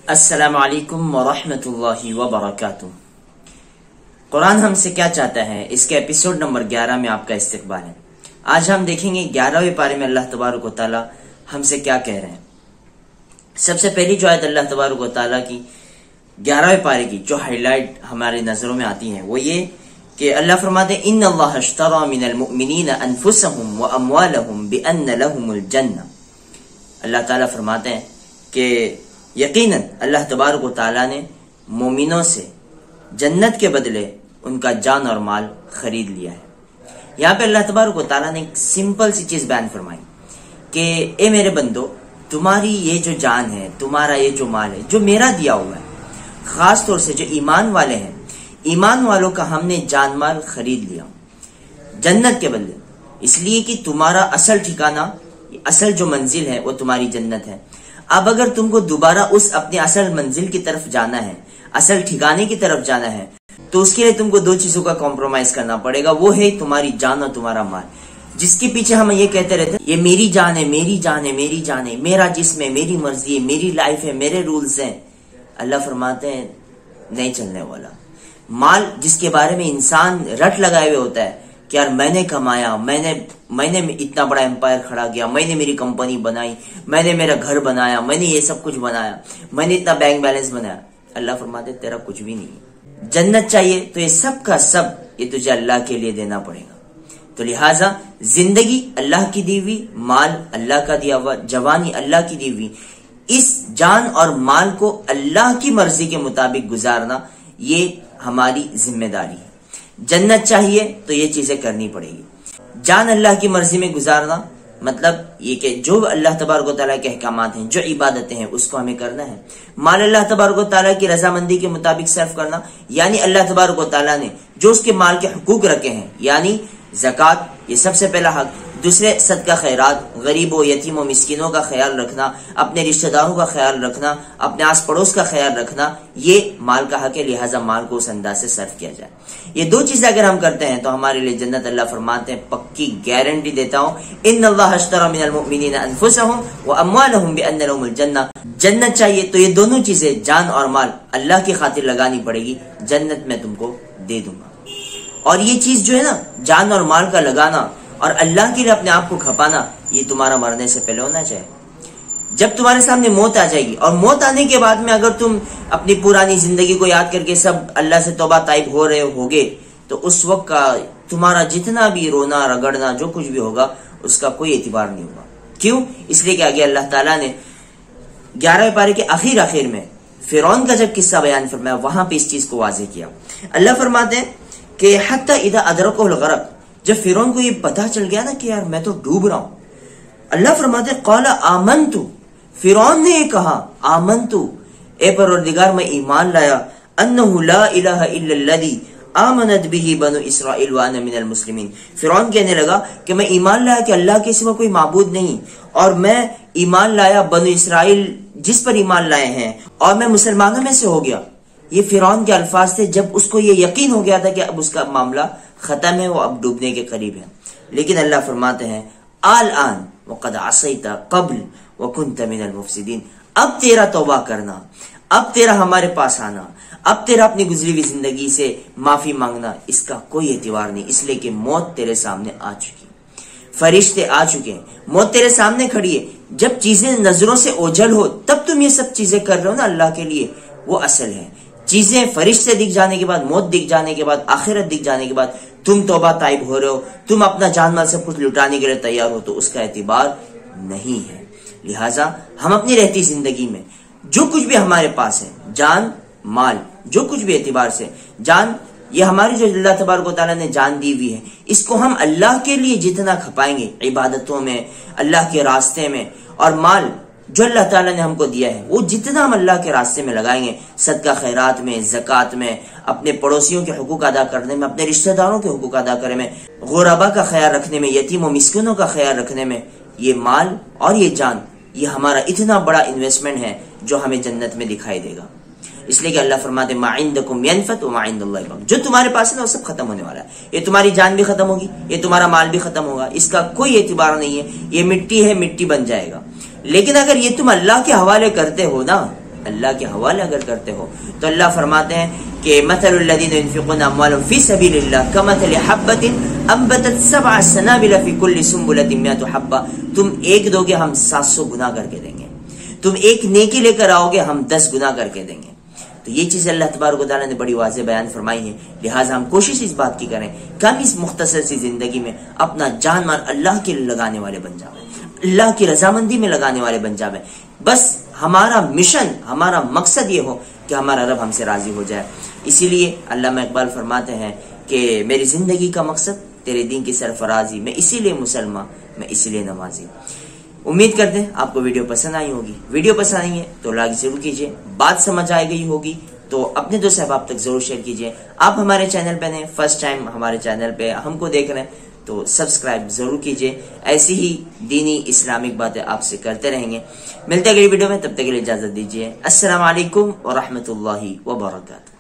السلام علیکم ورحمۃ اللہ وبرکاتہ۔ قرآن ہم سے کیا چاہتا ہے، اس کے ایپیسوڈ نمبر 11 میں آپ کا استقبال ہے۔ آج ہم دیکھیں گے 11ویں پارے میں اللہ تبارک و تعالی ہم سے کیا کہہ رہے ہیں۔ سب سے پہلی جو آیت اللہ تبارک و تعالی کی 11ویں پارے کی جو ہائی لائٹ ہمارے نظروں میں آتی ہے وہ یہ کہ اللہ فرماتے ہیں ان اللہ اشتری من المؤمنین انفسهم واموالهم بان لهم الجنہ۔ اللہ تعالیٰ فرماتے ہیں کہ یقیناً اللہ تبارک و تعالیٰ نے مومنوں سے جنت کے بدلے ان کا جان اور مال خرید لیا ہے۔ یہاں پہ اللہ تبارک و تعالیٰ نے ایک سمپل سی چیز بیان فرمائی کہ اے میرے بندو، تمہاری یہ جو جان ہے، تمہارا یہ جو مال ہے جو میرا دیا ہوا ہے، خاص طور سے جو ایمان والے ہیں، ایمان والوں کا ہم نے جان مال خرید لیا جنت کے بدلے، اس لیے کہ تمہارا اصل ٹھکانہ، اصل جو منزل ہے وہ تمہاری جنت ہے۔ اب اگر تم کو دوبارہ اس اپنے اصل منزل کی طرف جانا ہے، اصل ٹھکانے کی طرف جانا ہے، تو اس کے لیے تم کو دو چیزوں کا کمپرومائز کرنا پڑے گا، وہ ہے تمہاری جان اور تمہارا مال، جس کے پیچھے ہم یہ کہتے رہتے ہیں یہ میری جان ہے، میری جان ہے، میری جان ہے، میرا جسم ہے، میری مرضی ہے، میری لائف ہے، میرے رولز ہیں۔ اللہ فرماتے ہیں نہیں چلنے والا مال، جس کے بارے میں انسان رٹ لگائے ہوئے ہوتا ہے کہ یار میں نے کمایا، میں نے اتنا بڑا امپائر کھڑا کیا، میں نے میری کمپنی بنائی، میں نے میرا گھر بنایا، میں نے یہ سب کچھ بنایا، میں نے اتنا بینک بیلنس بنایا۔ اللہ فرماتے تیرا کچھ بھی نہیں، جنت چاہیے تو یہ سب کا سب یہ تجھے اللہ کے لیے دینا پڑے گا۔ تو لہٰذا زندگی اللہ کی دی ہوئی، مال اللہ کا دیا ہوا، جوانی اللہ کی دی ہوئی، اس جان اور مال کو اللہ کی مرضی کے مطابق گزارنا یہ ہماری ذمہ داری ہے۔ جنت چاہیے تو یہ چیزیں کرنی پڑے گی۔ جان اللہ کی مرضی میں گزارنا مطلب یہ کہ جو اللہ تبارک و تعالیٰ کے احکامات ہیں، جو عبادتیں ہیں، اس کو ہمیں کرنا ہے۔ مال اللہ تبارک و تعالیٰ کی رضامندی کے مطابق صرف کرنا، یعنی اللہ تبارک و تعالیٰ نے جو اس کے مال کے حقوق رکھے ہیں، یعنی زکوٰۃ، یہ سب سے پہلا حق، دوسرے صدقہ خیرات، غریب و یتیم و مسکینوں کا خیال رکھنا، اپنے رشتہ داروں کا خیال رکھنا، اپنے آس پڑوس کا خیال رکھنا، یہ مال کا حق ہے، لہٰذا مال کو اس انداز سے صرف کیا جائے۔ یہ دو چیزیں اگر ہم کرتے ہیں تو ہمارے لیے جنت اللہ فرماتے ہیں پکی گارنٹی دیتا ہوں، ان اللہ اشتری من المؤمنین انفسهم واموالهم بان لهم الجنہ۔ جنت چاہیے تو یہ دونوں چیزیں، جان اور مال، اللہ کی خاطر لگانی پڑے گی، جنت میں تم کو دے دوں گا۔ اور یہ چیز جو ہے نا، جان اور مال کا لگانا اور اللہ کے لیے اپنے آپ کو کھپانا، یہ تمہارا مرنے سے پہلے ہونا چاہیے۔ جب تمہارے سامنے موت آ جائے گی، اور موت آنے کے بعد میں اگر تم اپنی پرانی زندگی کو یاد کر کے سب اللہ سے توبہ طائب ہو رہے ہوگے، تو اس وقت کا تمہارا جتنا بھی رونا رگڑنا جو کچھ بھی ہوگا اس کا کوئی اعتبار نہیں ہوگا۔ کیوں؟ اس لیے کہ آگے اللہ تعالیٰ نے 11ویں پارے کے آخر میں فرعون کا جب قصہ بیان فرمایا، وہاں پہ اس چیز کو واضح کیا۔ اللہ فرماتے ہیں کہ حتی اذا ادرکہ الغرق، جب فرعون کو یہ پتا چل گیا نا کہ یار میں تو ڈوب رہا ہوں، اللہ فرماتے ہیں قال آمنت، فرعون نے یہ کہا آمنت، اے پروردگار میں ایمان لایا، انہ لا الہ الا الذی آمنت به بنو اسرائیل وانا من المسلمین۔ فرعون کہنے لگا کہ میں ایمان لایا کہ اللہ کے سوا کوئی معبود نہیں، اور میں ایمان لایا بنو اسرائیل جس پر ایمان لائے ہیں، اور میں مسلمانوں میں سے ہو گیا۔ یہ فرعون کے الفاظ تھے جب اس کو یہ یقین ہو گیا تھا کہ اب اس کا معاملہ ختم ہے، وہ اب ڈوبنے کے قریب ہے۔ لیکن اللہ فرماتے ہیں الآن وقد عصیت قبل وکنت من المفسدین، اب تیرا توبہ کرنا، اب تیرا ہمارے پاس آنا، اب تیرا اپنی گزری ہوئی زندگی سے معافی مانگنا، اس کا کوئی اعتبار نہیں، اس لیے کہ موت تیرے سامنے آ چکی، فرشتے آ چکے ہیں، موت تیرے سامنے کھڑی ہے۔ جب چیزیں نظروں سے اوجھل ہو تب تم یہ سب چیزیں کر رہے ہو نا اللہ کے لیے، وہ اصل ہے۔ چیزیں فرشتے دکھ جانے کے بعد، موت دکھ جانے کے بعد، آخرت دکھ جانے کے بعد تم توبہ طائب ہو رہے ہو، تم اپنا جان مال سب کچھ لٹانے کے لیے تیار ہو، تو اس کا اعتبار نہیں ہے۔ لہٰذا ہم اپنی رہتی زندگی میں جو کچھ بھی ہمارے پاس ہے، جان مال، جو کچھ بھی اعتبار سے، جان یہ ہماری جو اللہ تبارک و تعالیٰ نے جان دی ہوئی ہے، اس کو ہم اللہ کے لیے جتنا کھپائیں گے عبادتوں میں، اللہ کے راستے میں، اور مال جو اللہ تعالیٰ نے ہم کو دیا ہے وہ جتنا ہم اللہ کے راستے میں لگائیں گے، صدقہ خیرات میں، زکوٰۃ میں، اپنے پڑوسیوں کے حقوق ادا کرنے میں، اپنے رشتہ داروں کے حقوق ادا کرنے میں، غربا کا خیال رکھنے میں، یتیم و مسکینوں کا خیال رکھنے میں، یہ مال اور یہ جان، یہ ہمارا اتنا بڑا انویسٹمنٹ ہے جو ہمیں جنت میں دکھائی دے گا۔ اس لیے کہ اللہ فرماتے ما عندکم ینفد وما عند اللہ باق، جو تمہارے پاس ہے نا وہ سب ختم ہونے والا ہے، یہ تمہاری جان بھی ختم ہوگی، یہ تمہارا مال بھی ختم ہوگا، اس کا کوئی اعتبار نہیں ہے، یہ مٹی ہے، مٹی بن جائے گا۔ لیکن اگر یہ تم اللہ کے حوالے کرتے ہو نا، اللہ کے حوالے اگر کرتے ہو تو اللہ فرماتے ہیں کہ مثل الذین ينفقون اموالهم فی سبیل اللہ کمثل حبۃ انبتت 7 سنابل فی کل سنبلۃ 100 حبۃ، تم ایک دو گے ہم 700 گنا کر کے دیں گے، تم ایک نیکی لے کر آؤ گے ہم 10 گنا کر کے دیں گے۔ تو یہ چیز اللہ تبارک و تعالیٰ نے بڑی واضح بیان فرمائی ہے، لہٰذا ہم کوشش اس بات کی کریں کہ ہم اس مختصر سی زندگی میں اپنا جان مال اللہ کے لگانے والے بن جائیں، اللہ کی رضامندی میں لگانے والے بن جائیں۔ بس ہمارا مشن، ہمارا مقصد یہ ہو کہ ہمارا رب ہم سے راضی ہو جائے۔ اسی لیے علامہ اقبال فرماتے ہیں کہ میری زندگی کا مقصد تیرے دین کی سرفرازی، میں اسی لیے مسلمان، میں اسی لیے نمازی۔ امید کرتے ہیں آپ کو ویڈیو پسند آئی ہوگی، ویڈیو پسند آئی ہے تو لائک ضرور کیجیے، بات سمجھ آئی گئی ہوگی تو اپنے دوست احباب تک ضرور شیئر کیجیے۔ آپ ہمارے چینل پہ ہیں، فرسٹ ٹائم ہمارے چینل پہ ہم کو دیکھ رہے ہیں تو سبسکرائب ضرور کیجیے، ایسی ہی دینی اسلامک باتیں آپ سے کرتے رہیں گے۔ ملتے ہیں اگلی ویڈیو میں، تب تک کے لیے اجازت دیجیے۔ السلام علیکم ورحمۃ اللہ وبرکاتہ۔